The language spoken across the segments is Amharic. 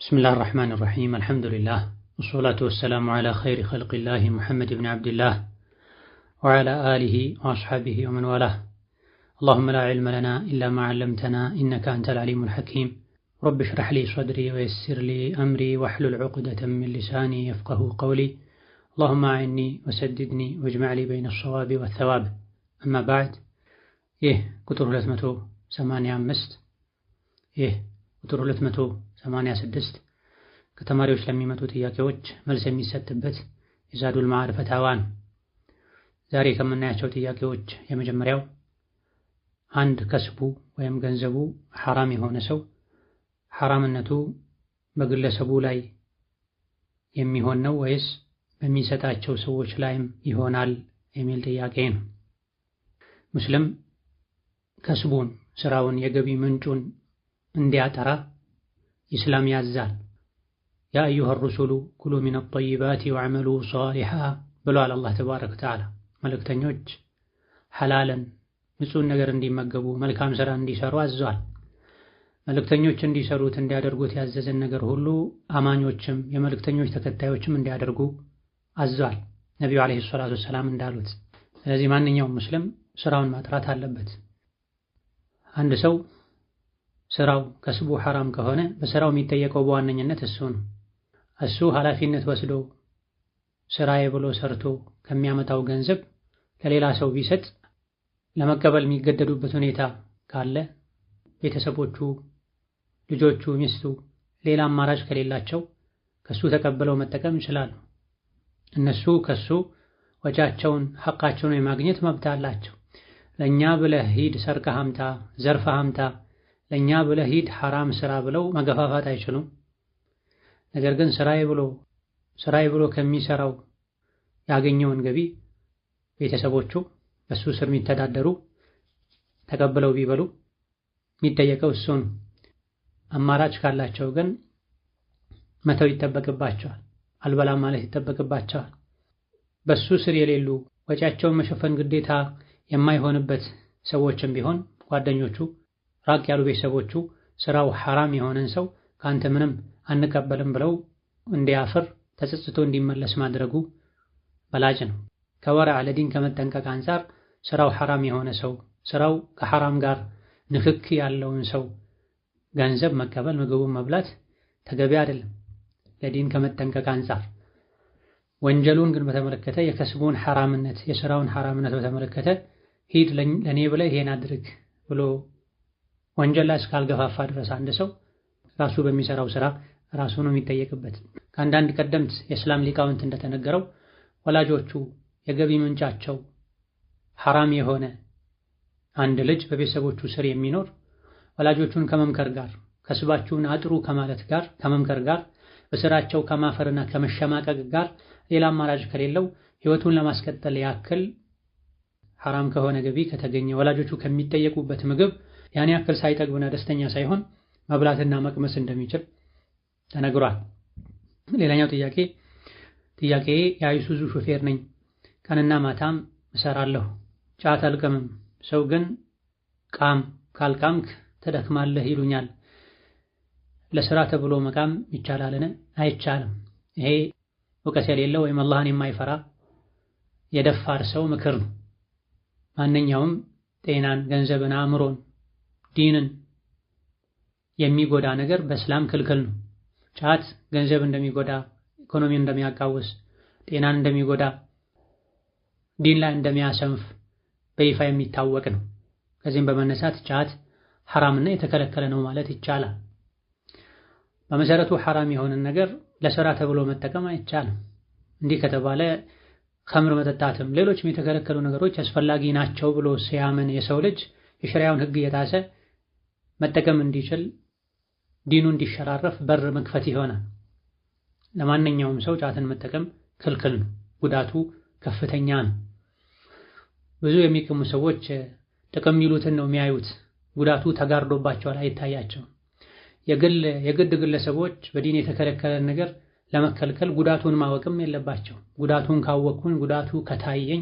بسم الله الرحمن الرحيم الحمد لله والصلاة والسلام على خير خلق الله محمد بن عبد الله وعلى آله وأصحابه ومن والاه اللهم لا علم لنا إلا ما علمتنا إنك أنت العليم الحكيم رب اشرح لي صدري ويسر لي أمري واحلل عقدة من لساني يفقه قولي اللهم أعني وسددني واجمع لي بين الصواب والثواب أما بعد ቁጥር 285 ቁጥር 286 ከተማሪዎች ለሚመጡ ጥያቄዎች መልስ የሚሰጥበት የዛዱል መዓድ ፈታዋን። ዛሬ ከምናያቸው ጥያቄዎች የመጀመሪያው አንድ ከስቡ ወይም ገንዘቡ ሐራም የሆነ ሰው ሐራምነቱ በግለሰቡ ላይ የሚሆን ነው ወይስ በሚሰጣቸው ሰዎች ላይም ይሆናል የሚል ጥያቄ ነው። ሙስሊም ከስቡን ስራውን የገቢ ምንጩን እንዲያጠራ ኢስላም ያዛል። ያ አዩሃ ሩሱሉ ኩሉ ሚነ ጠይባቲ ወዕመሉ ሷሊሓ ብሏል አላህ ተባረከ ወተዓላ። መልእክተኞች ሐላልን ንጹህ ነገር እንዲመገቡ መልካም ስራ እንዲሰሩ አዟል። መልእክተኞች እንዲሰሩት እንዲያደርጉት ያዘዘን ነገር ሁሉ አማኞችም የመልእክተኞች ተከታዮችም እንዲያደርጉ አዟል ነቢዩ ዓለይሂ ሰላቱ ወሰላም እንዳሉት። ስለዚህ ማንኛውም ሙስሊም ስራውን ማጥራት አለበት። አንድ ሰው ስራው ከስቡ ሐራም ከሆነ በስራው የሚጠየቀው በዋነኝነት እሱ ነው። እሱ ኃላፊነት ወስዶ ስራዬ ብሎ ሰርቶ ከሚያመጣው ገንዘብ ለሌላ ሰው ቢሰጥ ለመቀበል የሚገደዱበት ሁኔታ ካለ ቤተሰቦቹ፣ ልጆቹ፣ ሚስቱ ሌላ አማራጭ ከሌላቸው ከሱ ተቀብለው መጠቀም ይችላሉ። እነሱ ከሱ ወጫቸውን ሐቃቸውን የማግኘት መብት አላቸው። ለኛ ብለህ ሂድ ሰርቀህ አምጣ፣ ዘርፈህ አምጣ፣ ለኛ ብለህ ሂድ ሐራም ስራ ብለው መገፋፋት አይችሉም። ነገር ግን ስራዬ ብሎ ከሚሰራው ያገኘውን ገቢ ቤተሰቦቹ በሱ ስር የሚተዳደሩ ተቀብለው ቢበሉ የሚጠየቀው እሱ ነው። አማራጭ ካላቸው ግን መተው ይጠበቅባቸዋል፣ አልበላም ማለት ይጠበቅባቸዋል። በሱ ስር የሌሉ ወጪያቸውን መሸፈን ግዴታ የማይሆንበት ሰዎችም ቢሆን ጓደኞቹ፣ ራቅ ያሉ ቤተሰቦቹ ስራው ሐራም የሆነን ሰው ካንተ ምንም አንቀበልም ብለው እንዲያፍር ተጸጽቶ እንዲመለስ ማድረጉ በላጭ ነው። ከወረዕ ለዲን ከመጠንቀቅ አንፃር ስራው ሐራም የሆነ ሰው ስራው ከሐራም ጋር ንክክ ያለውን ሰው ገንዘብ መቀበል፣ ምግቡን መብላት ተገቢ አይደለም ለዲን ከመጠንቀቅ አንፃር። ወንጀሉን ግን በተመለከተ የከስቡን ሐራምነት የስራውን ሐራምነት በተመለከተ ሂድ ለኔ ብለህ ይሄን አድርግ ብሎ ወንጀል ላይ እስካልገፋፋ ድረስ አንድ ሰው ራሱ በሚሰራው ስራ ራሱ ነው የሚጠየቅበት። ከአንዳንድ ቀደምት የእስላም ሊቃውንት እንደተነገረው ወላጆቹ የገቢ ምንጫቸው ሐራም የሆነ አንድ ልጅ በቤተሰቦቹ ስር የሚኖር ወላጆቹን ከመምከር ጋር ከስባችሁን አጥሩ ከማለት ጋር ከመምከር ጋር በስራቸው ከማፈርና ከመሸማቀቅ ጋር ሌላ አማራጭ ከሌለው ህይወቱን ለማስቀጠል ያክል ሐራም ከሆነ ገቢ ከተገኘ ወላጆቹ ከሚጠየቁበት ምግብ ያን ያክል ሳይጠግብና ደስተኛ ሳይሆን መብላትና መቅመስ እንደሚችል ተነግሯል። ሌላኛው ጥያቄ የአይሱዙ ሾፌር ነኝ፣ ቀንና ማታም እሰራለሁ፣ ጫት አልቅምም። ሰው ግን ቃም ካልቃምክ ትደክማለህ ይሉኛል። ለስራ ተብሎ መቃም ይቻላልን? አይቻልም። ይሄ እውቀት የሌለው ወይም አላህን የማይፈራ የደፋር ሰው ምክር ነው። ማንኛውም ጤናን፣ ገንዘብን፣ አእምሮን፣ ዲንን የሚጎዳ ነገር በእስላም ክልክል ነው። ጫት ገንዘብ እንደሚጎዳ፣ ኢኮኖሚን እንደሚያቃውስ፣ ጤናን እንደሚጎዳ፣ ዲን ላይ እንደሚያሰንፍ በይፋ የሚታወቅ ነው። ከዚህም በመነሳት ጫት ሐራምና የተከለከለ ነው ማለት ይቻላል። በመሰረቱ ሐራም የሆነን ነገር ለሥራ ተብሎ መጠቀም አይቻልም። እንዲህ ከተባለ ኸምር መጠጣትም ሌሎችም የተከለከሉ ነገሮች አስፈላጊ ናቸው ብሎ ሲያምን የሰው ልጅ የሸሪዓውን ሕግ እየጣሰ መጠቀም እንዲችል ዲኑ እንዲሸራረፍ በር መክፈት ይሆናል። ለማንኛውም ሰው ጫትን መጠቀም ክልክል ነው። ጉዳቱ ከፍተኛ ነው። ብዙ የሚቅሙ ሰዎች ጥቅም የሚሉትን ነው የሚያዩት። ጉዳቱ ተጋርዶባቸዋል፣ አይታያቸውም። የግድ ግለሰቦች በዲን የተከለከለን ነገር ለመከልከል ጉዳቱን ማወቅም የለባቸው። ጉዳቱን ካወቅኩኝ፣ ጉዳቱ ከታየኝ፣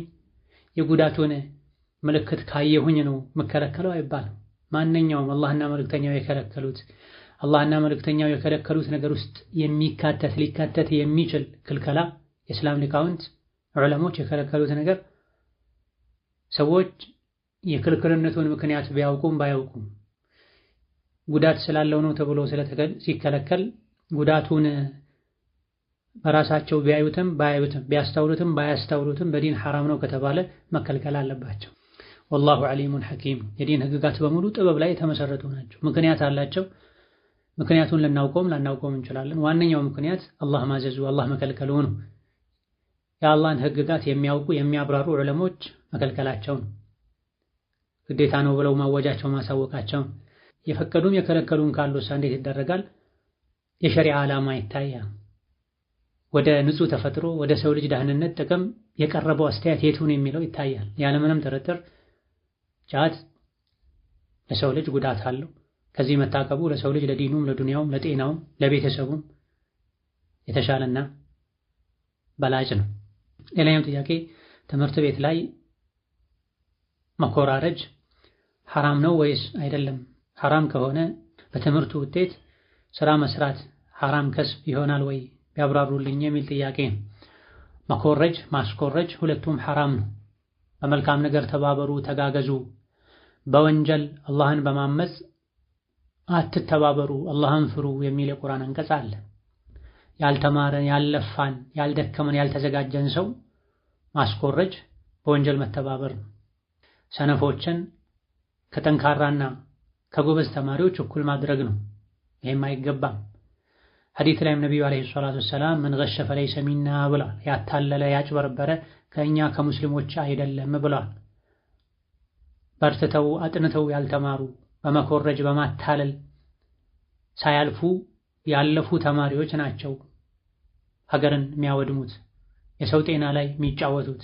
የጉዳቱን ምልክት ካየሁኝ ነው መከለከለው አይባልም። ማንኛውም አላህና መልእክተኛው የከለከሉት አላህና መልእክተኛው የከለከሉት ነገር ውስጥ ሊካተት የሚችል ክልከላ የእስላም ሊቃውንት ዑለሞች የከለከሉት ነገር ሰዎች የክልክልነቱን ምክንያት ቢያውቁም ባያውቁም ጉዳት ስላለው ነው ተብሎ ሲከለከል ጉዳቱን በራሳቸው ቢያዩትም ቢያስተውሉትም ባያስተውሉትም በዲን ሐራም ነው ከተባለ መከልከል አለባቸው። ወላሁ ዓሊሙን ሐኪም። የዲን ህግጋት በሙሉ ጥበብ ላይ የተመሰረቱ ናቸው። ምክንያት አላቸው። ምክንያቱን ላናውቀውም እንችላለን። ዋነኛው ምክንያት አላህ ማዘዙ አላህ መከልከሉ ነው። የአላህን ህግጋት የሚያውቁ የሚያብራሩ ዑለሞች መከልከላቸው ነው። ግዴታ ነው ብለው ማወጃቸው ማሳወቃቸው። የፈቀዱም የከለከሉም ካሉስ እንዴት ይደረጋል? የሸሪዓ ዓላማ ይታያል። ወደ ንጹህ ተፈጥሮ ወደ ሰው ልጅ ደህንነት ጥቅም የቀረበው አስተያየት የቱን የሚለው ይታያል። ያለምንም ጥርጥር ጫት ለሰው ልጅ ጉዳት አለው። ከዚህ መታቀቡ ለሰው ልጅ ለዲኑም፣ ለዱንያውም፣ ለጤናውም፣ ለቤተሰቡም የተሻለና በላጭ ነው። ሌላኛው ጥያቄ ትምህርት ቤት ላይ መኮራረጅ ሐራም ነው ወይስ አይደለም? ሐራም ከሆነ በትምህርቱ ውጤት ስራ መስራት ሐራም ከስብ ይሆናል ወይ ቢያብራሩልኝ የሚል ጥያቄ ነው። መኮረጅ ማስኮረጅ ሁለቱም ሐራም ነው። በመልካም ነገር ተባበሩ፣ ተጋገዙ። በወንጀል አላህን በማመጽ አትተባበሩ፣ አላህን ፍሩ የሚል የቁርአን አንቀጽ አለ። ያልተማረን፣ ያልለፋን፣ ያልደከመን፣ ያልተዘጋጀን ሰው ማስኮረጅ በወንጀል መተባበር ነው። ሰነፎችን ከጠንካራና ከጎበዝ ተማሪዎች እኩል ማድረግ ነው። ይሄም አይገባም። ሐዲስ ላይም ነብዩ አለይሂ ሰላቱ ወሰላም ምን ገሸ ፈለይሰ ሚና ብለዋል። ያታለለ ያጭበረበረ ከእኛ ከሙስሊሞች አይደለም ብለዋል። በርትተው አጥንተው ያልተማሩ በመኮረጅ በማታለል ሳያልፉ ያለፉ ተማሪዎች ናቸው ሀገርን የሚያወድሙት፣ የሰው ጤና ላይ የሚጫወቱት።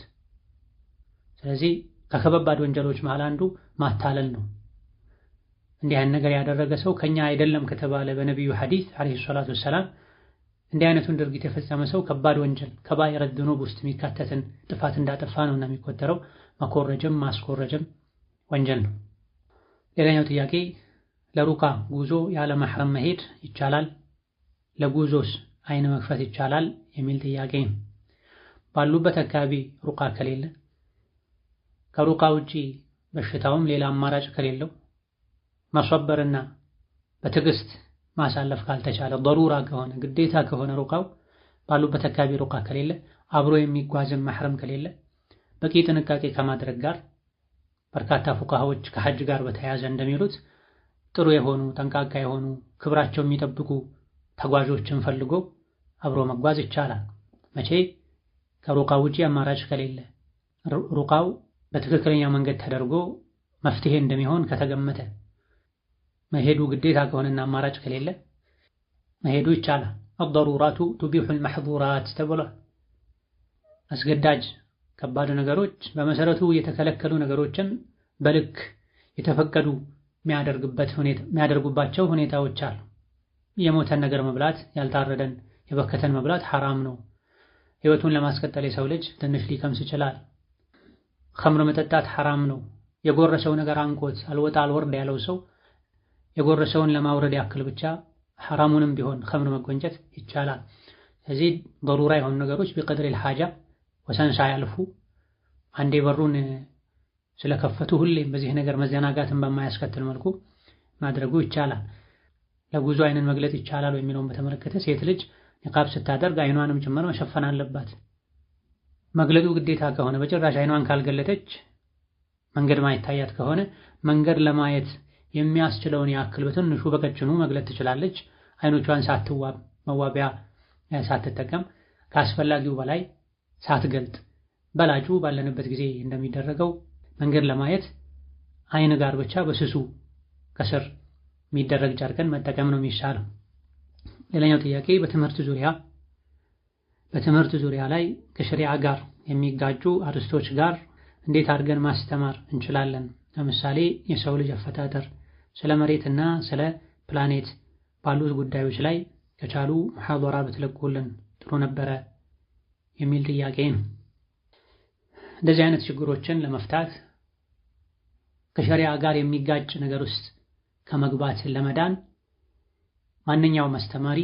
ስለዚህ ከከባድ ወንጀሎች መሃል አንዱ ማታለል ነው። እንዲህ አይነት ነገር ያደረገ ሰው ከኛ አይደለም ከተባለ በነቢዩ ሐዲስ አለይሂ ሰላቱ ወሰላም እንዲህ አይነቱን ድርጊት የፈጸመ ሰው ከባድ ወንጀል ከባኢረ ዙኑብ ውስጥ የሚካተትን ጥፋት እንዳጠፋ ነውና የሚቆጠረው። መኮረጅም ማስኮረጅም ወንጀል ነው። ሌላኛው ጥያቄ ለሩቃ ጉዞ ያለ መሕረም መሄድ ይቻላል? ለጉዞስ አይን መክፈት ይቻላል? የሚል ጥያቄ ነው። ባሉበት አካባቢ ሩቃ ከሌለ ከሩቃ ውጪ በሽታውም ሌላ አማራጭ ከሌለው ማስወበርና በትዕግስት ማሳለፍ ካልተቻለ ضرورة ከሆነ ግዴታ ከሆነ ሩቃው ባሉበት አካባቢ ሩቃ ከሌለ አብሮ የሚጓዝም መሕረም ከሌለ በቂ ጥንቃቄ ከማድረግ ጋር በርካታ ፉቃሃዎች ከሐጅ ጋር በተያያዘ እንደሚሉት ጥሩ የሆኑ ጠንቃቃ የሆኑ ክብራቸው የሚጠብቁ ተጓዦችን ፈልጎ አብሮ መጓዝ ይቻላል። መቼ? ከሩቃው ውጪ አማራጭ ከሌለ ሩቃው በትክክለኛ መንገድ ተደርጎ መፍትሄ እንደሚሆን ከተገመተ መሄዱ ግዴታ ከሆነና አማራጭ ከሌለ መሄዱ ይቻላል። الضرورات تبيح المحظورات ተብሏል። አስገዳጅ ከባድ ነገሮች በመሰረቱ የተከለከሉ ነገሮችን በልክ የተፈቀዱ የሚያደርጉባቸው ሁኔታዎች አሉ። የሞተን ነገር መብላት፣ ያልታረደን የበከተን መብላት ሐራም ነው። ህይወቱን ለማስቀጠል የሰው ልጅ ትንሽ ሊቀምስ ይችላል። ኸምር መጠጣት ሐራም ነው። የጎረሰው ነገር አንቆት አልወጣ አልወርድ ያለው ሰው የጎረሰውን ለማውረድ ያክል ብቻ ሐራሙንም ቢሆን ኸምር መጎንጨት ይቻላል። ስለዚህ ضرورة የሆኑ ነገሮች بقدر الحاجة ወሰን ሳያልፉ አንዴ በሩን ስለከፈቱ ሁሌም በዚህ ነገር መዘናጋትን በማያስከትል መልኩ ማድረጉ ይቻላል። ለጉዞ አይንን መግለጥ ይቻላል የሚለውን በተመለከተ ሴት ልጅ ኒቃብ ስታደርግ አይኗንም ጭምር መሸፈን አለባት። መግለጡ ግዴታ ከሆነ በጭራሽ አይኗን ካልገለጠች መንገድ ማይታያት ከሆነ መንገድ ለማየት የሚያስችለውን ያክል በትንሹ በቀጭኑ መግለጥ ትችላለች። አይኖቿን ሳትዋብ መዋቢያ ሳትጠቀም ከአስፈላጊው በላይ ሳትገልጥ በላጩ ባለንበት ጊዜ እንደሚደረገው መንገድ ለማየት አይን ጋር ብቻ በስሱ ከስር የሚደረግ ጨርቅን መጠቀም ነው የሚሻለው። ሌላኛው ጥያቄ በትምህርት ዙሪያ ላይ ከሸሪዓ ጋር የሚጋጩ አርስቶች ጋር እንዴት አድርገን ማስተማር እንችላለን? ለምሳሌ የሰው ልጅ አፈጣጠር፣ ስለ መሬትና ስለ ፕላኔት ባሉት ጉዳዮች ላይ ከቻሉ ሙሐደራ ብትለቁልን ጥሩ ነበረ የሚል ጥያቄ ነው። እንደዚህ አይነት ችግሮችን ለመፍታት ከሸሪዓ ጋር የሚጋጭ ነገር ውስጥ ከመግባት ለመዳን ማንኛውም አስተማሪ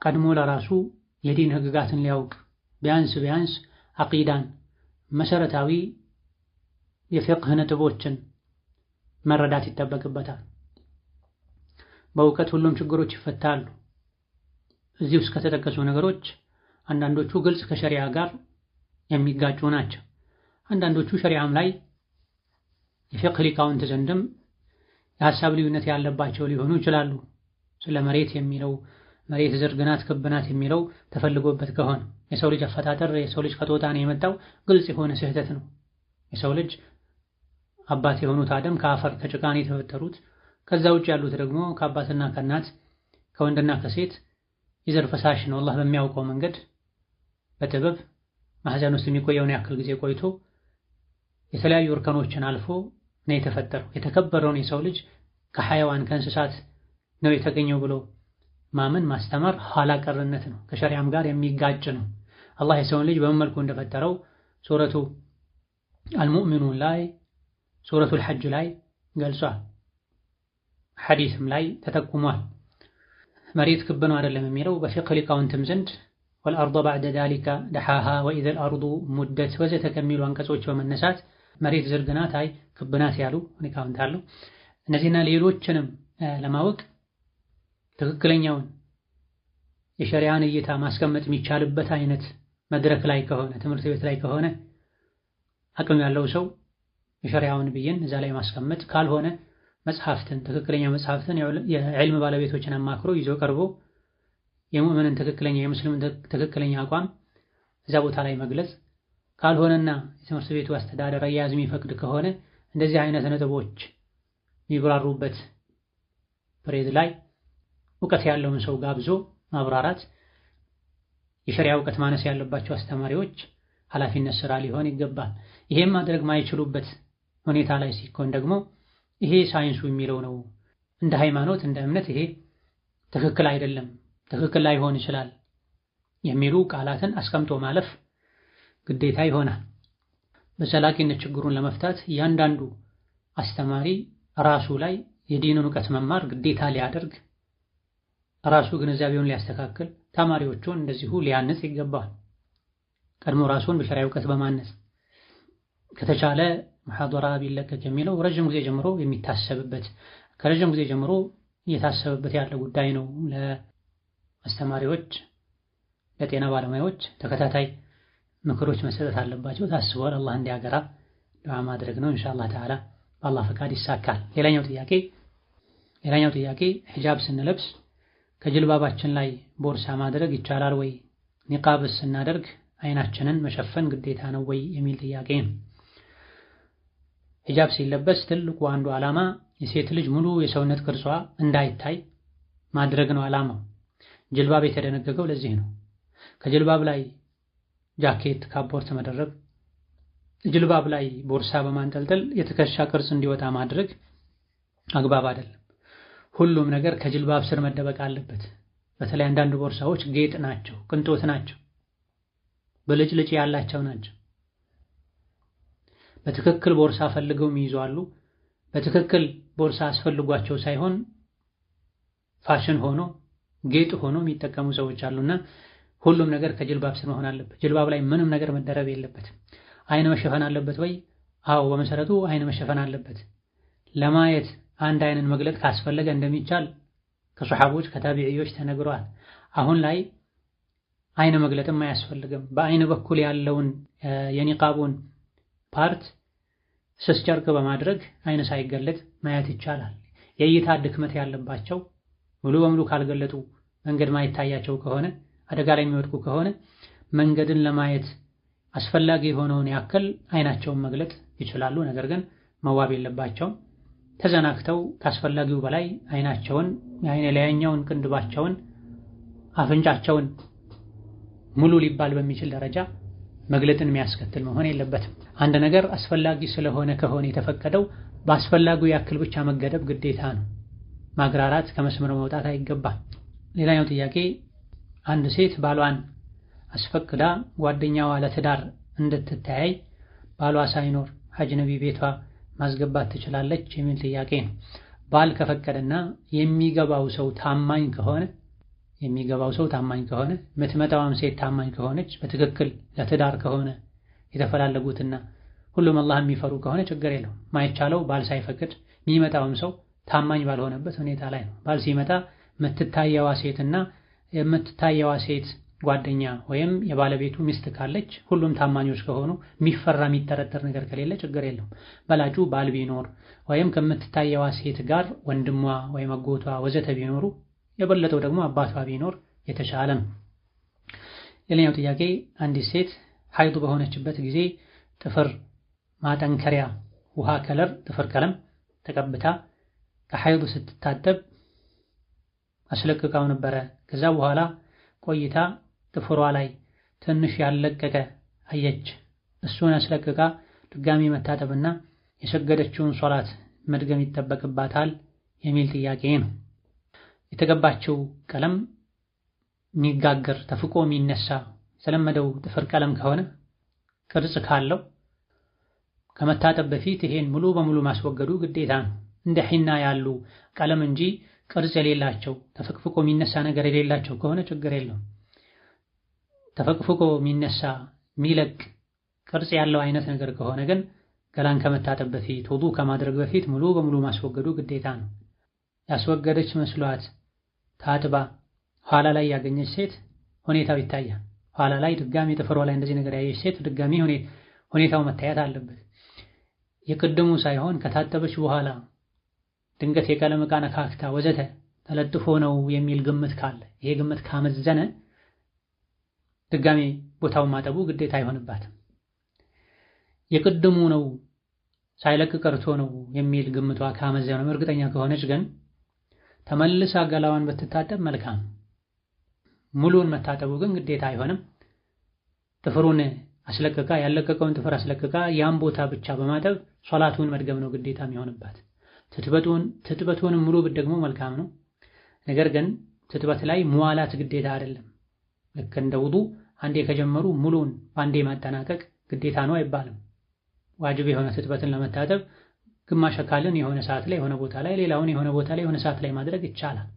ቀድሞ ለራሱ የዲን ህግጋትን ሊያውቅ ቢያንስ አቂዳን መሰረታዊ የፊቅህ ነጥቦችን መረዳት ይጠበቅበታል። በእውቀት ሁሉም ችግሮች ይፈታሉ። እዚህ ውስጥ ከተጠቀሱ ነገሮች አንዳንዶቹ ግልጽ ከሸሪዓ ጋር የሚጋጩ ናቸው። አንዳንዶቹ ሸሪዓም ላይ የፊቅህ ሊቃውንት ዘንድም የሐሳብ ልዩነት ያለባቸው ሊሆኑ ይችላሉ። ስለ መሬት የሚለው መሬት ዝርግ ናት ክብ ናት የሚለው ተፈልጎበት ከሆነ የሰው ልጅ አፈጣጠር የሰው ልጅ ከጦጣ ነው የመጣው ግልጽ የሆነ ስህተት ነው። የሰው ልጅ አባት የሆኑት አደም ከአፈር ከጭቃ ነው የተፈጠሩት። ከዛ ውጭ ያሉት ደግሞ ከአባትና ከእናት ከወንድና ከሴት የዘር ፈሳሽ ነው። አላህ በሚያውቀው መንገድ በጥበብ ማህፀን ውስጥ የሚቆየውን ያክል ጊዜ ቆይቶ የተለያዩ እርከኖችን አልፎ ነው የተፈጠረው። የተከበረውን የሰው ልጅ ከሐይዋን ከእንስሳት ነው የተገኘው ብሎ ማመን ማስተማር ኋላ ቀርነት ነው፣ ከሸሪዓም ጋር የሚጋጭ ነው። አላህ የሰውን ልጅ በምን መልኩ እንደፈጠረው ሱረቱ አልሙእሚኑን ላይ ሱረቱል ሐጅ ላይ ገልጿል። ሐዲስም ላይ ተጠቁሟል። መሬት ክብ ነው አይደለም የሚለው በፊቅህ ሊቃውንትም ዘንድ ወልአርض ባዕደ ዛሊከ ደሓሃ ወኢዘል አርዱ ሙደት ወዘተ ከሚሉ አንቀጾች በመነሳት መሬት ዝርግ ናት አይ ክብ ናት ያሉ ሊቃውንት አሉ። እነዚህና ሌሎችንም ለማወቅ ትክክለኛውን የሸሪዓን እይታ ማስቀመጥ የሚቻልበት አይነት መድረክ ላይ ከሆነ ትምህርት ቤት ላይ ከሆነ አቅም ያለው ሰው የሸሪዓውን ብይን እዛ ላይ ማስቀመጥ ካልሆነ መጽሐፍትን ትክክለኛ መጽሐፍትን የዕልም ባለቤቶችን አማክሮ ይዞ ቀርቦ የሙእምንን ትክክለኛ የሙስሊምን ትክክለኛ አቋም እዛ ቦታ ላይ መግለጽ ካልሆነና የትምህርት ቤቱ አስተዳደር አያያዝ የሚፈቅድ ከሆነ እንደዚህ አይነት ነጥቦች የሚብራሩበት ፕሬዝ ላይ እውቀት ያለውን ሰው ጋብዞ ማብራራት የሸሪዓ እውቀት ማነስ ያለባቸው አስተማሪዎች ኃላፊነት ስራ ሊሆን ይገባል። ይሄም ማድረግ ማይችሉበት ሁኔታ ላይ ሲኮን ደግሞ ይሄ ሳይንሱ የሚለው ነው፣ እንደ ሃይማኖት እንደ እምነት ይሄ ትክክል አይደለም፣ ትክክል ላይሆን ይችላል የሚሉ ቃላትን አስቀምጦ ማለፍ ግዴታ ይሆናል። በዘላቂነት ችግሩን ለመፍታት እያንዳንዱ አስተማሪ ራሱ ላይ የዲኑን እውቀት መማር ግዴታ ሊያደርግ ራሱ ግንዛቤውን ሊያስተካክል ተማሪዎቹን እንደዚሁ ሊያንጽ ይገባል። ቀድሞ ራሱን በሸሪዓ እውቀት በማነጽ ከተቻለ ሙሐደራ ቢለቀቅ የሚለው ረጅም ጊዜ ጀምሮ የሚታሰብበት ከረጅም ጊዜ ጀምሮ እየታሰበበት ያለ ጉዳይ ነው። ለአስተማሪዎች ለጤና ባለሙያዎች ተከታታይ ምክሮች መሰጠት አለባቸው። ታስቧል። አላህ እንዲያገራ ዱዓ ማድረግ ነው። ኢንሻአላህ ተዓላ በአላህ ፈቃድ ይሳካል። ሌላኛው ጥያቄ ሂጃብ ስንለብስ ከጅልባባችን ላይ ቦርሳ ማድረግ ይቻላል ወይ? ኒቃብስ ስናደርግ አይናችንን መሸፈን ግዴታ ነው ወይ የሚል ጥያቄ ነው። ሂጃብ ሲለበስ ትልቁ አንዱ ዓላማ የሴት ልጅ ሙሉ የሰውነት ቅርጿ እንዳይታይ ማድረግ ነው ዓላማው። ጅልባብ የተደነገገው ለዚህ ነው። ከጅልባብ ላይ ጃኬት ካፖርት መደረብ፣ ጅልባብ ላይ ቦርሳ በማንጠልጠል የትከሻ ቅርጽ እንዲወጣ ማድረግ አግባብ አይደለም። ሁሉም ነገር ከጅልባብ ስር መደበቅ አለበት። በተለይ አንዳንድ ቦርሳዎች ጌጥ ናቸው፣ ቅንጦት ናቸው፣ ብልጭልጭ ያላቸው ናቸው። በትክክል ቦርሳ ፈልገው ይይዛሉ። በትክክል ቦርሳ አስፈልጓቸው ሳይሆን ፋሽን ሆኖ ጌጥ ሆኖ የሚጠቀሙ ሰዎች አሉና ሁሉም ነገር ከጅልባብ ስር መሆን አለበት። ጅልባብ ላይ ምንም ነገር መደረብ የለበትም። አይን መሸፈን አለበት ወይ? አዎ፣ በመሰረቱ አይን መሸፈን አለበት። ለማየት አንድ አይንን መግለጥ ካስፈለገ እንደሚቻል ከሱሐቦች ከታቢዒዎች ተነግሯል። አሁን ላይ አይን መግለጥም አያስፈልግም። በአይን በኩል ያለውን የኒቃቡን ፓርት ስስ ጨርቅ በማድረግ አይን ሳይገለጥ ማየት ይቻላል። የእይታ ድክመት ያለባቸው ሙሉ በሙሉ ካልገለጡ መንገድ ማይታያቸው ከሆነ አደጋ ላይ የሚወድቁ ከሆነ መንገድን ለማየት አስፈላጊ የሆነውን ያክል አይናቸውን መግለጥ ይችላሉ። ነገር ግን መዋብ የለባቸውም። ተዘናክተው ካስፈላጊው በላይ አይናቸውን የአይነ ላይኛውን ቅንድባቸውን አፍንጫቸውን ሙሉ ሊባል በሚችል ደረጃ መግለጥን የሚያስከትል መሆን የለበትም። አንድ ነገር አስፈላጊ ስለሆነ ከሆነ የተፈቀደው በአስፈላጊው ያክል ብቻ መገደብ ግዴታ ነው። ማግራራት ከመስመር መውጣት አይገባም። ሌላኛው ጥያቄ አንድ ሴት ባሏን አስፈቅዳ ጓደኛዋ ለትዳር እንድትተያይ ባሏ ሳይኖር አጅነቢ ቤቷ ማስገባት ትችላለች የሚል ጥያቄ ነው። ባል ከፈቀደና የሚገባው ሰው ታማኝ ከሆነ የምትመጣዋም ሴት ታማኝ ከሆነች በትክክል ለትዳር ከሆነ የተፈላለጉትና ሁሉም አላህ የሚፈሩ ከሆነ ችግር የለው። ማይቻለው ባል ሳይፈቅድ የሚመጣውም ሰው ታማኝ ባልሆነበት ሁኔታ ላይ ነው። ባል ሲመጣ የምትታየዋ ሴትና የምትታየዋ ሴት ጓደኛ ወይም የባለቤቱ ሚስት ካለች ሁሉም ታማኞች ከሆኑ የሚፈራ የሚጠረጠር ነገር ከሌለ ችግር የለውም። በላጩ ባል ቢኖር ወይም ከምትታየዋ ሴት ጋር ወንድሟ ወይም አጎቷ ወዘተ ቢኖሩ የበለጠው ደግሞ አባቷ ቢኖር የተሻለ ነው። ሌላኛው ጥያቄ አንዲት ሴት ሐይድ በሆነችበት ጊዜ ጥፍር ማጠንከሪያ ውሃ ከለር ጥፍር ቀለም ተቀብታ ከሐይድ ስትታጠብ አስለቅቃው ነበረ። ከዛ በኋላ ቆይታ ጥፍሯ ላይ ትንሽ ያለቀቀ አየች። እሱን አስለቅቃ ድጋሚ መታጠብና የሰገደችውን ሶላት መድገም ይጠበቅባታል የሚል ጥያቄ ነው። የተቀባችው ቀለም የሚጋገር ተፍቆ የሚነሳ የተለመደው ጥፍር ቀለም ከሆነ ቅርጽ ካለው ከመታጠብ በፊት ይሄን ሙሉ በሙሉ ማስወገዱ ግዴታ ነው። እንደ ሒና ያሉ ቀለም እንጂ ቅርጽ የሌላቸው ተፈቅፍቆ የሚነሳ ነገር የሌላቸው ከሆነ ችግር የለውም። ተፈቅፍቆ የሚነሳ የሚለቅ ቅርጽ ያለው አይነት ነገር ከሆነ ግን ገላን ከመታጠብ በፊት ውዱእ ከማድረግ በፊት ሙሉ በሙሉ ማስወገዱ ግዴታ ነው። ያስወገደች መስሏት ታጥባ ኋላ ላይ ያገኘች ሴት ሁኔታው ይታያል። ኋላ ላይ ድጋሚ ጥፍሯ ላይ እንደዚህ ነገር ያየች ሴት ድጋሚ ሁኔታው መታየት አለበት። የቅድሙ ሳይሆን ከታጠበች በኋላ ድንገት የቀለም ዕቃ ነካክታ ወዘተ ተለጥፎ ነው የሚል ግምት ካለ ይሄ ግምት ካመዘነ ድጋሚ ቦታውን ማጠቡ ግዴታ አይሆንባትም። የቅድሙ ነው ሳይለቅ ቀርቶ ነው የሚል ግምቷ ካመዘነ እርግጠኛ ከሆነች ግን ተመልሳ ገላዋን ብትታጠብ መልካም። ሙሉን መታጠቡ ግን ግዴታ አይሆንም። ጥፍሩን አስለቅቃ ያለቀቀውን ጥፍር አስለቅቃ ያን ቦታ ብቻ በማጠብ ሶላቱን መድገም ነው ግዴታ የሚሆንባት። ትጥበቱንም ሙሉ ብትደግሞ መልካም ነው። ነገር ግን ትጥበት ላይ መዋላት ግዴታ አይደለም። ልክ እንደ ውዱእ አንዴ ከጀመሩ ሙሉን በአንዴ ማጠናቀቅ ግዴታ ነው አይባልም። ዋጅብ የሆነ ትጥበትን ለመታጠብ ግማሽ አካልን የሆነ ሰዓት ላይ የሆነ ቦታ ላይ ሌላውን የሆነ ቦታ ላይ የሆነ ሰዓት ላይ ማድረግ ይቻላል።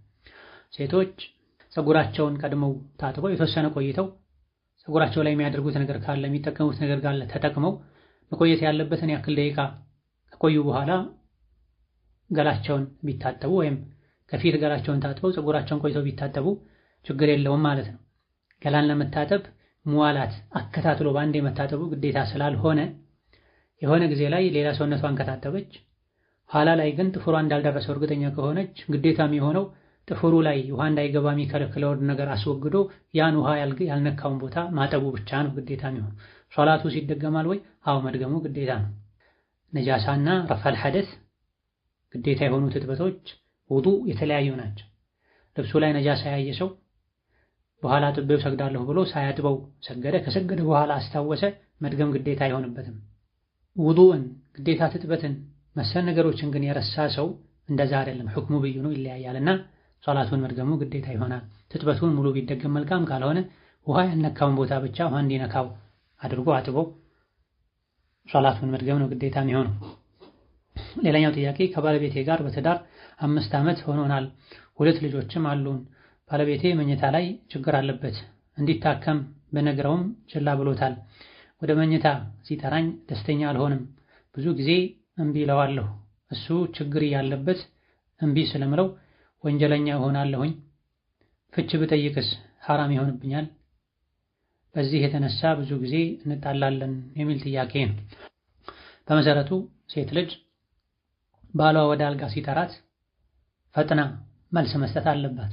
ሴቶች ፀጉራቸውን ቀድመው ታጥበው የተወሰነ ቆይተው ፀጉራቸው ላይ የሚያደርጉት ነገር ካለ የሚጠቀሙት ነገር ካለ ተጠቅመው መቆየት ያለበትን ያክል ደቂቃ ከቆዩ በኋላ ገላቸውን ቢታጠቡ ወይም ከፊት ገላቸውን ታጥበው ፀጉራቸውን ቆይተው ቢታጠቡ ችግር የለውም ማለት ነው። ገላን ለመታጠብ መዋላት አከታትሎ በአንዴ መታጠቡ ግዴታ ስላልሆነ የሆነ ጊዜ ላይ ሌላ ሰውነቷን ከታጠበች ኋላ ላይ ግን ጥፍሯ እንዳልደረሰው እርግጠኛ ከሆነች ግዴታ የሚሆነው ጥፍሩ ላይ ውሃ እንዳይገባ የሚከለክለውን ነገር አስወግዶ ያን ውሃ ያልነካውን ቦታ ማጠቡ ብቻ ነው ግዴታ የሚሆነው። ሶላቱ ሲደገማል ወይ? አዎ መድገሙ ግዴታ ነው። ነጃሳና ረፈል ሐደስ ግዴታ የሆኑ ትጥበቶች ውዱእ የተለያዩ ናቸው። ልብሱ ላይ ነጃሳ ያየ ሰው በኋላ አጥቤው ሰግዳለሁ ብሎ ሳያጥበው ሰገደ። ከሰገደ በኋላ አስታወሰ፣ መድገም ግዴታ አይሆንበትም። ውዱእን ግዴታ ትጥበትን መሰል ነገሮችን ግን የረሳ ሰው እንደዛ አይደለም። ሁክሙ ብይኑ ይለያያልና ሶላቱን መድገሙ ግዴታ ይሆናል። ትጥበቱን ሙሉ ቢደገም መልካም፣ ካልሆነ ውሃ ያልነካውን ቦታ ብቻ ውሃ እንዲነካው አድርጎ አጥቦ ሶላቱን መድገም ነው ግዴታ የሚሆነው። ሌላኛው ጥያቄ ከባለቤቴ ጋር በትዳር 5 ዓመት ሆኖናል። 2 ልጆችም አሉን። ባለቤቴ መኝታ ላይ ችግር አለበት። እንዲታከም በነግረውም ችላ ብሎታል። ወደ መኝታ ሲጠራኝ ደስተኛ አልሆንም። ብዙ ጊዜ እምቢ እለዋለሁ። እሱ ችግር ያለበት እምቢ ስለምለው ወንጀለኛ እሆናለሁኝ። ፍች ብጠይቅስ ሐራም ይሆንብኛል? በዚህ የተነሳ ብዙ ጊዜ እንጣላለን የሚል ጥያቄ ነው። በመሰረቱ ሴት ልጅ ባሏ ወደ አልጋ ሲጠራት ፈጥና መልስ መስጠት አለባት።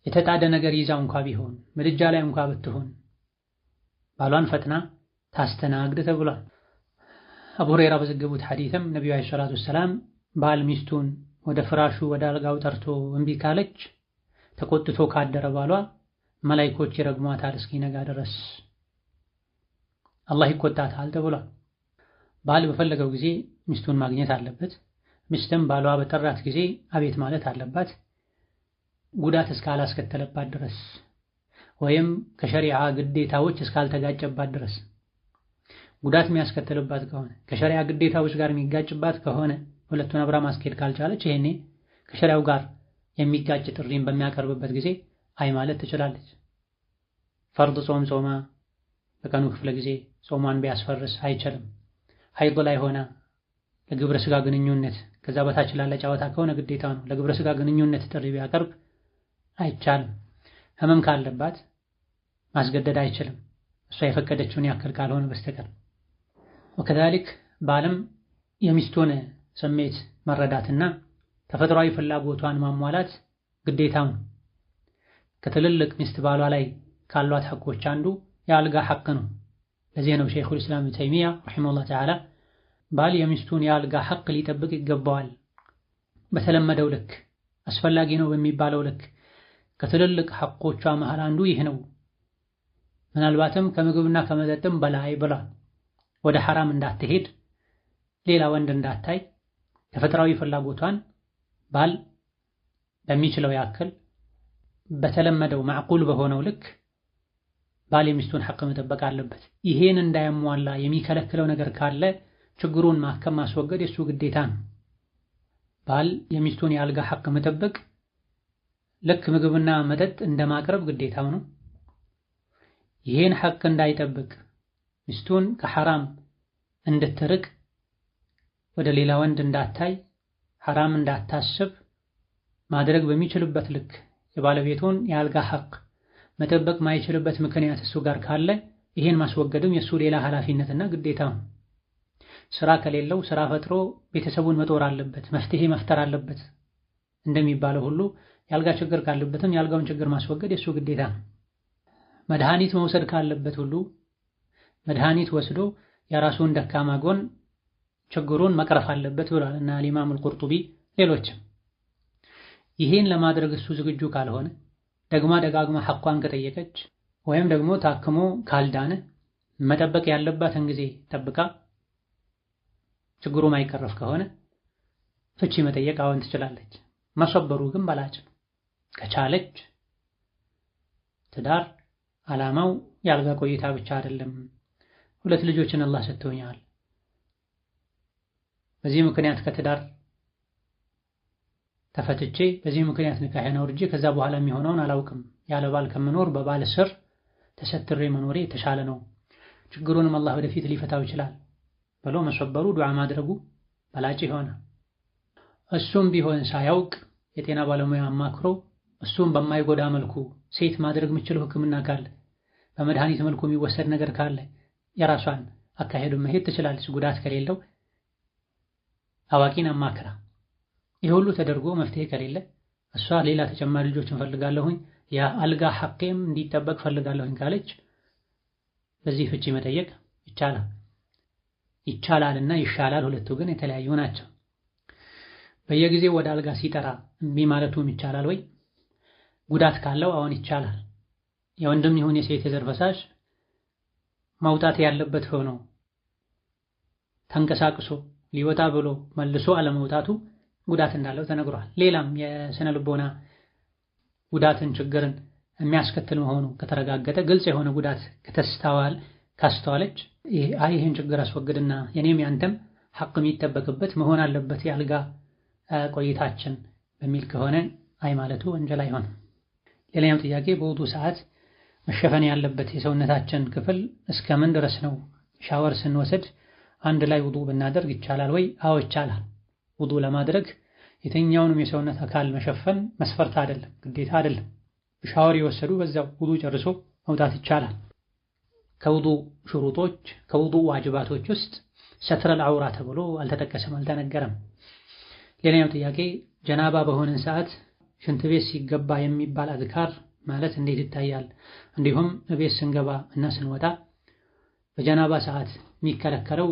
የተጣደ ነገር ይዛው እንኳ ቢሆን ምድጃ ላይ እንኳ ብትሆን ባሏን ፈጥና ታስተናግድ ተብሏል። አቡ ሁረይራ በዘገቡት ሐዲስም ነብዩ አለይሂ ሰላቱ ወሰላም ባል ሚስቱን ወደ ፍራሹ ወደ አልጋው ጠርቶ እምቢ ካለች ተቆጥቶ ካደረ ባሏ መላእክቶች ይረግሟታል እስኪነጋ ድረስ፣ አላህ ይቆጣታል ተብሏል። ባል በፈለገው ጊዜ ሚስቱን ማግኘት አለበት። ሚስትም ባሏ በጠራት ጊዜ አቤት ማለት አለባት፣ ጉዳት እስካላስከተለባት ድረስ ወይም ከሸሪዓ ግዴታዎች እስካልተጋጨባት ድረስ። ጉዳት የሚያስከትልባት ከሆነ ከሸሪዓ ግዴታዎች ጋር የሚጋጭባት ከሆነ ሁለቱን አብራ ማስኬድ ካልቻለች ይሄኔ ከሸሪዓው ጋር የሚጋጭ ጥሪን በሚያቀርብበት ጊዜ አይ ማለት ትችላለች። ፈርድ ጾም ጾማ በቀኑ ክፍለ ጊዜ ጾሟን ቢያስፈርስ አይችልም። ሀይድ ላይ ሆና ለግብረ ስጋ ግንኙነት ከዛ በታች ላለ ጨዋታ ከሆነ ግዴታ ነው። ለግብረ ስጋ ግንኙነት ጥሪ ቢያቀርብ አይቻልም። ህመም ካለባት ማስገደድ አይችልም፣ እሷ የፈቀደችውን ያክል ካልሆነ በስተቀር። ወከዛሊክ ባልም የሚስቱን ስሜት መረዳትና ተፈጥሯዊ ፍላጎቷን ማሟላት ግዴታው ነው። ከትልልቅ ሚስት ባሏ ላይ ካሏት ሐቆች አንዱ የአልጋ ሐቅ ነው። ለዚህ ነው ሸይኹል ኢስላም ኢብኑ ተይሚያ ረሒመሁላህ ተዓላ ባል የሚስቱን የአልጋ ሐቅ ሊጠብቅ ይገባዋል፣ በተለመደው ልክ አስፈላጊ ነው በሚባለው ልክ። ከትልልቅ ሐቆቿ መሃል አንዱ ይህ ነው። ምናልባትም ከምግብና ከመጠጥም በላይ ብላ ወደ ሐራም እንዳትሄድ፣ ሌላ ወንድ እንዳታይ፣ ተፈጥሯዊ ፍላጎቷን ባል በሚችለው ያክል በተለመደው ማዕቁል በሆነው ልክ ባል የሚስቱን ሐቅ መጠበቅ አለበት። ይሄን እንዳያሟላ የሚከለክለው ነገር ካለ ችግሩን ማከም ማስወገድ የሱ ግዴታ ነው። ባል የሚስቱን የአልጋ ሐቅ መጠበቅ ልክ ምግብና መጠጥ እንደማቅረብ ግዴታው ነው። ይሄን ሐቅ እንዳይጠብቅ ሚስቱን ከሐራም እንድትርቅ፣ ወደ ሌላ ወንድ እንዳታይ፣ ሐራም እንዳታስብ ማድረግ በሚችልበት ልክ የባለቤቱን የአልጋ ሐቅ መጠበቅ ማይችልበት ምክንያት እሱ ጋር ካለ ይሄን ማስወገድም የሱ ሌላ ኃላፊነትና ግዴታ ነው። ስራ ከሌለው ስራ ፈጥሮ ቤተሰቡን መጦር አለበት፣ መፍትሄ መፍጠር አለበት እንደሚባለው ሁሉ የአልጋ ችግር ካለበትም የአልጋውን ችግር ማስወገድ የሱ ግዴታ ነው። መድኃኒት መውሰድ ካለበት ሁሉ መድኃኒት ወስዶ የራሱን ደካማ ጎን ችግሩን መቅረፍ አለበት ብሏል እና ኢማም አልቁርጡቢ ሌሎችም። ይሄን ለማድረግ እሱ ዝግጁ ካልሆነ ደግማ ደጋግማ ሐቋን ከጠየቀች ወይም ደግሞ ታክሞ ካልዳነ መጠበቅ ያለባትን ጊዜ ጠብቃ ችግሩ ማይቀረፍ ከሆነ ፍቺ መጠየቅ አሁን ትችላለች። ማሰበሩ ግን በላጭ ከቻለች ትዳር ዓላማው የአልጋ ቆይታ ብቻ አይደለም። 2 ልጆችን አላህ ሰጥቶኛል፣ በዚህ ምክንያት ከትዳር ተፈትቼ በዚህ ምክንያት ንካሄን አውርጄ ከዛ በኋላ የሚሆነውን አላውቅም፣ ያለ ባል ከመኖር በባል ስር ተሰትሬ መኖሬ የተሻለ ነው፣ ችግሩንም አላህ ወደፊት ሊፈታው ይችላል ብሎ መሰበሩ ዱዓ ማድረጉ በላጭ ይሆናል። እሱም ቢሆን ሳያውቅ የጤና ባለሙያ አማክሮ እሱም በማይጎዳ መልኩ ሴት ማድረግ የምችለው ሕክምና ካለ በመድኃኒት መልኩ የሚወሰድ ነገር ካለ የራሷን አካሄዱን መሄድ ትችላለች። ጉዳት ከሌለው አዋቂን አማክራ ይህ ሁሉ ተደርጎ መፍትሄ ከሌለ እሷ ሌላ ተጨማሪ ልጆችን ፈልጋለሁኝ የአልጋ ሐቄም እንዲጠበቅ ፈልጋለሁኝ ካለች በዚህ ፍቺ መጠየቅ ይቻላል። ይቻላልና ይሻላል ሁለቱ ግን የተለያዩ ናቸው። በየጊዜው ወደ አልጋ ሲጠራ እምቢ ማለቱም ይቻላል ወይ? ጉዳት ካለው አሁን ይቻላል። የወንድም ይሁን የሴት የዘር ፈሳሽ ማውጣት ያለበት ሆኖ ተንቀሳቅሶ ሊወጣ ብሎ መልሶ አለመውጣቱ ጉዳት እንዳለው ተነግሯል። ሌላም የስነ ልቦና ጉዳትን ችግርን የሚያስከትል መሆኑ ከተረጋገጠ ግልጽ የሆነ ጉዳት ካስተዋለች ይህን ችግር አስወግድና የኔም ያንተም ሐቅ የሚጠበቅበት መሆን አለበት የአልጋ ቆይታችን በሚል ከሆነ አይ ማለቱ ወንጀል አይሆንም። ሌላኛው ጥያቄ በውዱ ሰዓት መሸፈን ያለበት የሰውነታችን ክፍል እስከምን ድረስ ነው? ሻወር ስንወስድ አንድ ላይ ውዱ ብናደርግ ይቻላል ወይ? አዎ ይቻላል። ውዱ ለማድረግ የትኛውንም የሰውነት አካል መሸፈን መስፈርት አይደለም፣ ግዴታ አይደለም። ሻወር የወሰዱ በዛው ውዱ ጨርሶ መውጣት ይቻላል። ከውዱ ሽሩጦች ከውዱ ዋጅባቶች ውስጥ ሰትረል ዐውራ ተብሎ አልተጠቀሰም፣ አልተነገረም። ሌላኛው ጥያቄ ጀናባ በሆነን ሰዓት ሽንት ቤት ሲገባ የሚባል አዝካር ማለት እንዴት ይታያል? እንዲሁም ቤት ስንገባ እና ስንወጣ በጀናባ ሰዓት የሚከለከለው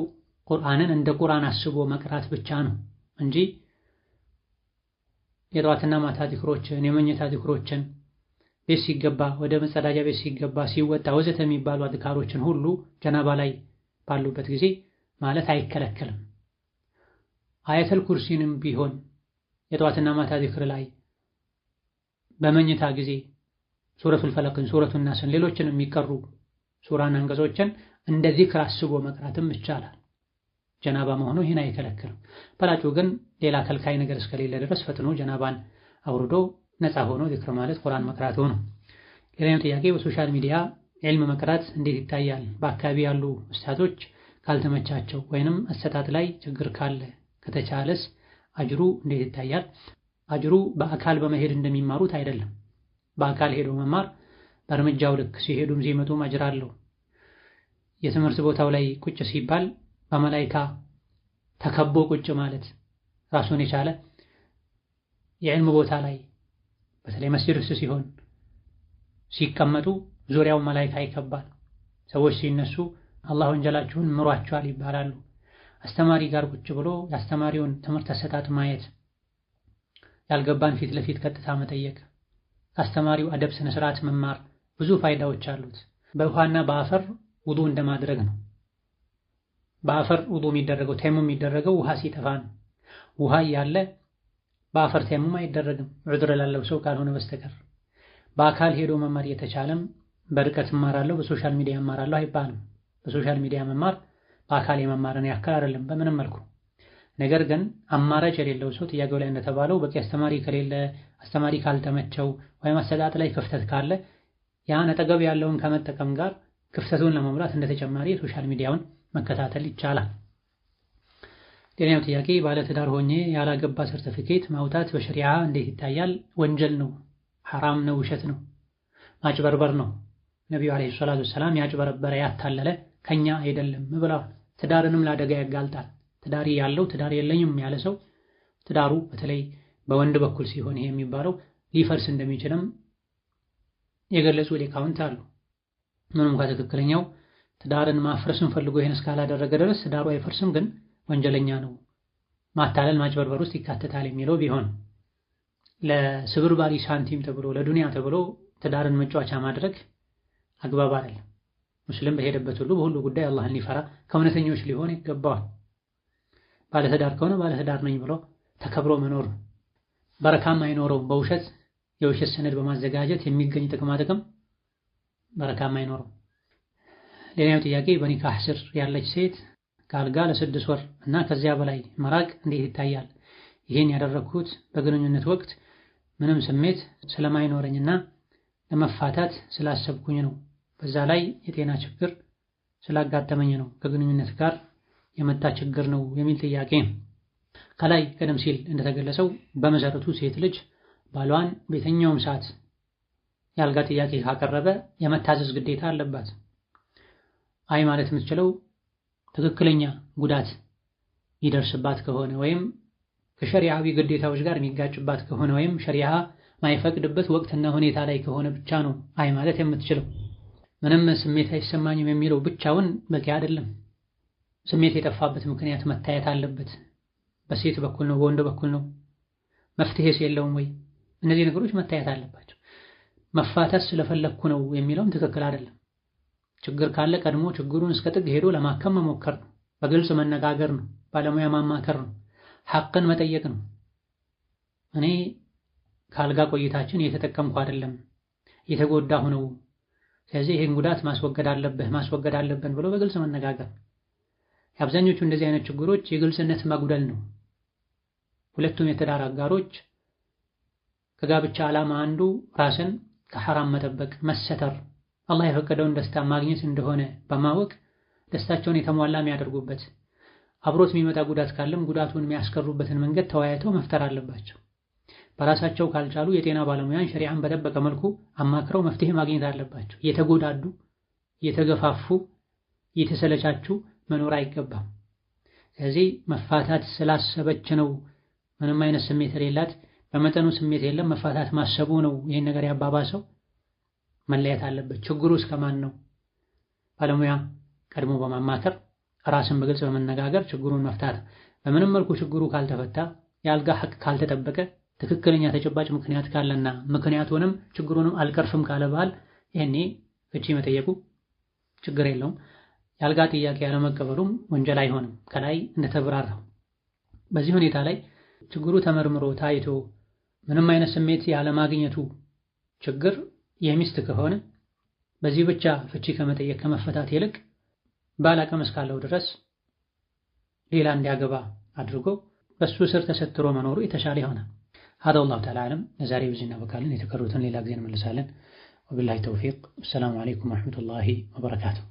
ቁርአንን እንደ ቁርአን አስቦ መቅራት ብቻ ነው እንጂ የጠዋትና ማታ ዚክሮችን የመኝታ ዚክሮችን ቤት ሲገባ ወደ መጸዳጃ ቤት ሲገባ ሲወጣ ወዘተ የሚባሉ አዝካሮችን ሁሉ ጀናባ ላይ ባሉበት ጊዜ ማለት አይከለከልም። አያተል ኩርሲንም ቢሆን የጠዋትና ማታ ዚክር ላይ በመኝታ ጊዜ ሱረቱል ፈለቅን ሱረቱን ናስን ሌሎችን የሚቀሩ ሱራን አንቀጾችን እንደ ዚክር አስቦ መቅራትም ይቻላል። ጀናባ መሆኑ ይህን አይከለክልም። በላጩ ግን ሌላ ከልካይ ነገር እስከሌለ ድረስ ፈጥኖ ጀናባን አውርዶ ነፃ ሆኖ ዚክር ማለት ቁርአን መቅራት ሆኖ። ሌላኛው ጥያቄ በሶሻል ሚዲያ ዒልም መቅራት እንዴት ይታያል? በአካባቢ ያሉ ኡስታዞች ካልተመቻቸው ወይንም አሰጣጥ ላይ ችግር ካለ ከተቻለስ አጅሩ እንዴት ይታያል? አጅሩ በአካል በመሄድ እንደሚማሩት አይደለም። በአካል ሄዶ መማር በእርምጃው ልክ ሲሄዱም ሲመጡም አጅር አለው። የትምህርት ቦታው ላይ ቁጭ ሲባል በመላይካ ተከቦ ቁጭ ማለት ራሱን የቻለ የዕልም ቦታ ላይ በተለይ መስጂድ ውስጥ ሲሆን ሲቀመጡ ዙሪያው መላይካ ይከባል። ሰዎች ሲነሱ አላህ ወንጀላችሁን ምሯቸዋል ይባላሉ። አስተማሪ ጋር ቁጭ ብሎ የአስተማሪውን ትምህርት አሰጣጥ ማየት፣ ያልገባን ፊት ለፊት ቀጥታ መጠየቅ፣ ከአስተማሪው አደብ ስነ ስርዓት መማር ብዙ ፋይዳዎች አሉት። በውሃና በአፈር ውዱ እንደማድረግ ነው። በአፈር ውዱ የሚደረገው ተይሙም የሚደረገው ውሃ ሲጠፋ ነው። ውሃ እያለ በአፈር ተይሙም አይደረግም ዑድር ላለው ሰው ካልሆነ በስተቀር። በአካል ሄዶ መማር የተቻለም በርቀት እማራለሁ በሶሻል ሚዲያ እማራለሁ አይባልም። በሶሻል ሚዲያ መማር በአካል የመማርን ያክል አይደለም በምንም መልኩ። ነገር ግን አማራጭ የሌለው ሰው ጥያቄው ላይ እንደተባለው በቂ አስተማሪ ከሌለ፣ አስተማሪ ካልተመቸው ወይም አሰጣጥ ላይ ክፍተት ካለ ያን አጠገብ ያለውን ከመጠቀም ጋር ክፍተቱን ለመሙላት እንደተጨማሪ ሶሻል ሚዲያውን መከታተል ይቻላል። ሌላኛው ጥያቄ ባለትዳር ሆኜ ያላገባ ሰርቲፊኬት ማውጣት በሸሪዓ እንዴት ይታያል? ወንጀል ነው፣ ሐራም ነው፣ ውሸት ነው፣ ማጭበርበር ነው። ነቢዩ ዓለይሂ ሰላቱ ወሰላም ያጭበረበረ ያታለለ ከኛ አይደለም ብለዋል። ትዳርንም ለአደጋ ያጋልጣል። ትዳር ያለው ትዳር የለኝም ያለ ሰው ትዳሩ በተለይ በወንድ በኩል ሲሆን ይሄ የሚባለው ሊፈርስ እንደሚችልም የገለጹ ሊቃውንት አሉ። ምንም እንኳ ትክክለኛው ትዳርን ማፍረስን ፈልጎ ይሄን እስካላደረገ ድረስ ትዳሩ አይፈርስም፣ ግን ወንጀለኛ ነው፣ ማታለል ማጭበርበር ውስጥ ይካተታል የሚለው ቢሆን ለስብርባሪ ሳንቲም ተብሎ ለዱንያ ተብሎ ትዳርን መጫወቻ ማድረግ አግባብ አይደለም። ሙስሊም በሄደበት ሁሉ በሁሉ ጉዳይ አላህን ሊፈራ ከእውነተኞች ሊሆን ይገባዋል። ባለትዳር ከሆነ ባለትዳር ነኝ ብሎ ተከብሮ መኖር ነው። በረካም አይኖረውም። በውሸት የውሸት ሰነድ በማዘጋጀት የሚገኝ ጥቅማ ጥቅም በረካም አይኖረውም። ሌላኛው ጥያቄ በኒካህ ስር ያለች ሴት ከአልጋ ለ6 ወር እና ከዚያ በላይ መራቅ እንዴት ይታያል? ይህን ያደረግኩት በግንኙነት ወቅት ምንም ስሜት ስለማይኖረኝና ለመፋታት ስላሰብኩኝ ነው። በዛ ላይ የጤና ችግር ስላጋጠመኝ ነው። ከግንኙነት ጋር የመጣ ችግር ነው የሚል ጥያቄ። ከላይ ቀደም ሲል እንደተገለጸው በመሰረቱ ሴት ልጅ ባሏን በየትኛውም ሰዓት የአልጋ ጥያቄ ካቀረበ የመታዘዝ ግዴታ አለባት። አይ ማለት የምትችለው ትክክለኛ ጉዳት ይደርስባት ከሆነ ወይም ከሸሪዓዊ ግዴታዎች ጋር የሚጋጭባት ከሆነ ወይም ሸሪዓ ማይፈቅድበት ወቅትና ሁኔታ ላይ ከሆነ ብቻ ነው አይ ማለት የምትችለው። ምንም ስሜት አይሰማኝም የሚለው ብቻውን በቂ አይደለም። ስሜት የጠፋበት ምክንያት መታየት አለበት። በሴት በኩል ነው በወንድ በኩል ነው? መፍትሄስ የለውም ወይ? እነዚህ ነገሮች መታየት አለባቸው። መፋታት ስለፈለግኩ ነው የሚለውም ትክክል አይደለም። ችግር ካለ ቀድሞ ችግሩን እስከ ጥግ ሄዶ ለማከም መሞከር ነው። በግልጽ መነጋገር ነው። ባለሙያ ማማከር ነው። ሐቅን መጠየቅ ነው። እኔ ከአልጋ ቆይታችን እየተጠቀምኩ አይደለም፣ እየተጎዳሁ ነው፣ ስለዚህ ይህን ጉዳት ማስወገድ አለብን ብሎ በግልጽ መነጋገር። የአብዛኞቹ እንደዚህ አይነት ችግሮች የግልጽነት መጉደል ነው። ሁለቱም የትዳር አጋሮች ከጋብቻ ዓላማ አንዱ ራስን ከሐራም መጠበቅ፣ መሰተር፣ አላህ የፈቀደውን ደስታ ማግኘት እንደሆነ በማወቅ ደስታቸውን የተሟላ የሚያደርጉበት፣ አብሮት የሚመጣ ጉዳት ካለም ጉዳቱን የሚያስቀሩበትን መንገድ ተወያይተው መፍጠር አለባቸው። በራሳቸው ካልቻሉ የጤና ባለሙያን ሸሪዓን በጠበቀ መልኩ አማክረው መፍትሄ ማግኘት አለባቸው። የተጎዳዱ፣ የተገፋፉ፣ የተሰለቻቹ መኖር አይገባም። ስለዚህ መፋታት ስላሰበች ነው ምንም አይነት ስሜት የሌላት በመጠኑ ስሜት የለም መፋታት ማሰቡ ነው ይህን ነገር ያባባሰው፣ መለየት አለበት። ችግሩ እስከማን ነው? ባለሙያ ቀድሞ በማማከር ራስን በግልጽ በመነጋገር ችግሩን መፍታት። በምንም መልኩ ችግሩ ካልተፈታ የአልጋ ሐቅ ካልተጠበቀ ትክክለኛ ተጨባጭ ምክንያት ካለና ምክንያቱንም ችግሩንም አልቀርፍም ካለ ባል ይሄኔ ፍቺ መጠየቁ ችግር የለውም። የአልጋ ጥያቄ ያለመቀበሉም ወንጀል አይሆንም ከላይ እንደተብራራው። በዚህ ሁኔታ ላይ ችግሩ ተመርምሮ ታይቶ ምንም አይነት ስሜት ያለማግኘቱ ችግር የሚስት ከሆነ በዚህ ብቻ ፍቺ ከመጠየቅ ከመፈታት ይልቅ ባል አቅም እስካለው ድረስ ሌላ እንዲያገባ አድርጎ በሱ ስር ተሰትሮ መኖሩ የተሻለ ይሆናል። هذا والله تعالى أعلم ለዛሬ በዚህ እናበቃለን። የተቀሩትን ሌላ ጊዜ እንመልሳለን። وبالله التوفيق. السلام عليكم ورحمة الله وبركاته.